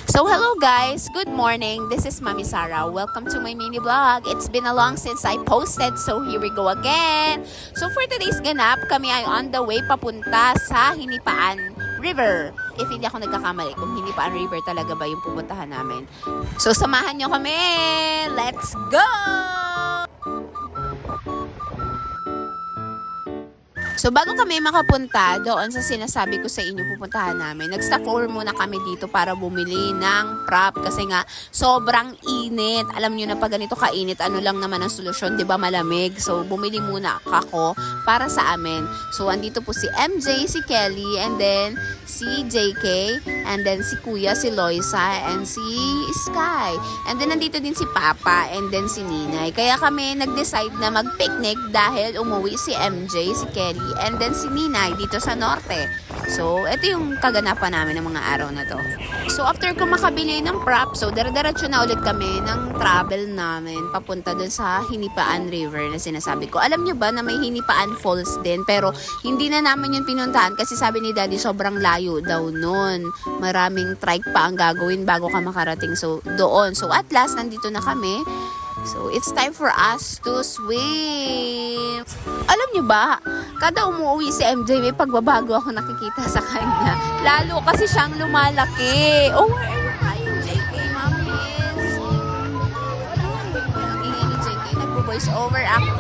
So hello guys, good morning. This is Mami Sarah. Welcome to my mini vlog. It's been a long since I posted, so here we go again. So for today's ganap, kami ay on the way papunta sa Hinipaan River. If hindi ako nagkakamali, kung Hinipaan River talaga ba yung pupuntahan namin. So samahan nyo kami. Let's go! So, bago kami makapunta doon sa sinasabi ko sa inyo pupuntahan namin, nag-stop over muna kami dito para bumili ng prop kasi nga sobrang init. Alam niyo na pag ganito kainit, ano lang naman ang solusyon, 'di ba, malamig. So, bumili muna ako para sa amin. So, andito po si MJ, si Kelly, and then si JK, and then si Kuya, si Loisa, and si Sky. And then nandito din si Papa, and then si Ninay. Kaya kami nag-decide na mag-picnic dahil umuwi si MJ, si Kelly, and then si Ninay dito sa norte. So, ito yung kaganapan namin ng mga araw na to. So, after ko makabili ng prop, so dire-diretso na ulit kami ng travel namin papunta dun sa Hinipaan River na sinasabi ko. Alam nyo ba na may Hinipaan Falls din, pero hindi na namin yun pinuntahan kasi sabi ni Daddy sobrang layo daw nun. Maraming trike pa ang gagawin bago ka makarating doon. So, at last, nandito na kami. So, it's time for us to swim. Alam nyo ba, kada umuwi si MJ, may pagbabago ako nakikita sa kanya. Lalo kasi siyang lumalaki. Oh, where are you crying, JK? Mommy is... Ingay ni JK, nagpo-voice over ako.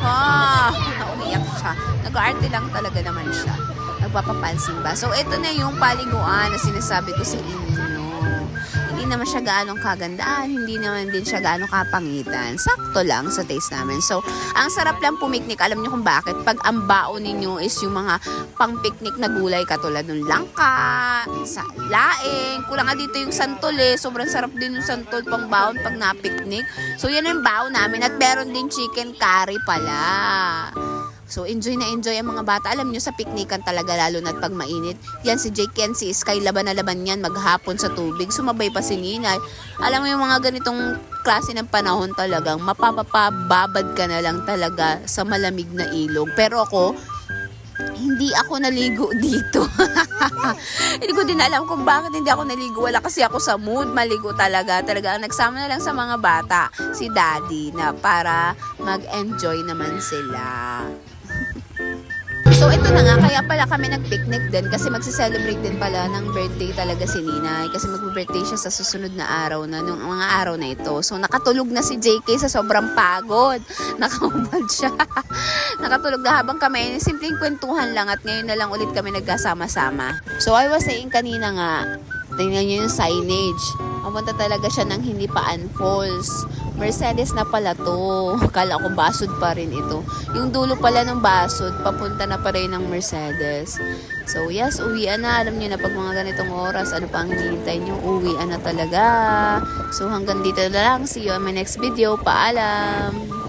Umiyak siya. Nag-aarte lang talaga naman siya. Nagpapapansin ba? So, ito na yung paliguan na sinasabi ko sa inyo. Hindi naman siya gaanong kagandaan, hindi naman din siya gaanong kapangitan. Sakto lang sa taste namin. So, ang sarap lang pumiknik. Alam niyo kung bakit? Pag ang baon ninyo is yung mga pang-picnic na gulay katulad ng langka, sa laing, kulang nga dito yung santol eh. Sobrang sarap din yung santol pang baon pag na-picnic. So, yan ang baon namin. At meron din chicken curry pala. So, enjoy na enjoy ang mga bata. Alam nyo, sa piknikan talaga, lalo na pag mainit. Yan, si Jake and si Sky, laban na laban yan, maghapon sa tubig. Sumabay pa si Ninay. Alam mo yung mga ganitong klase ng panahon talagang, mapapababad ka na lang talaga sa malamig na ilog. Pero ako, hindi ako naligo dito. Hindi ko din alam kung bakit hindi ako naligo. Wala kasi ako sa mood maligo talaga. Talaga, nagsama na lang sa mga bata, si Daddy, na para mag-enjoy naman sila. So, ito na nga, kaya pala kami nag-picnic din kasi magse-celebrate din pala ng birthday talaga si Ninay kasi mag-birthday siya sa susunod na araw na, nung mga araw na ito. So, nakatulog na si JK sa sobrang pagod. Nakaubad siya. Nakatulog na habang kami, simpleng kwentuhan lang at ngayon na lang ulit kami nagkasama-sama. So, I was saying kanina nga, tingnan nyo yung signage. Papunta talaga siya ng Hinipaan Falls. Mercedes na pala to. Kala ko basod pa rin ito. Yung dulo pala ng basod, papunta na pa rin ng Mercedes. So yes, uwian na. Alam niyo na pag mga ganitong oras, ano pa ang hinihintay niyo? Uwian na talaga. So hanggang dito na lang. See you on my next video. Paalam!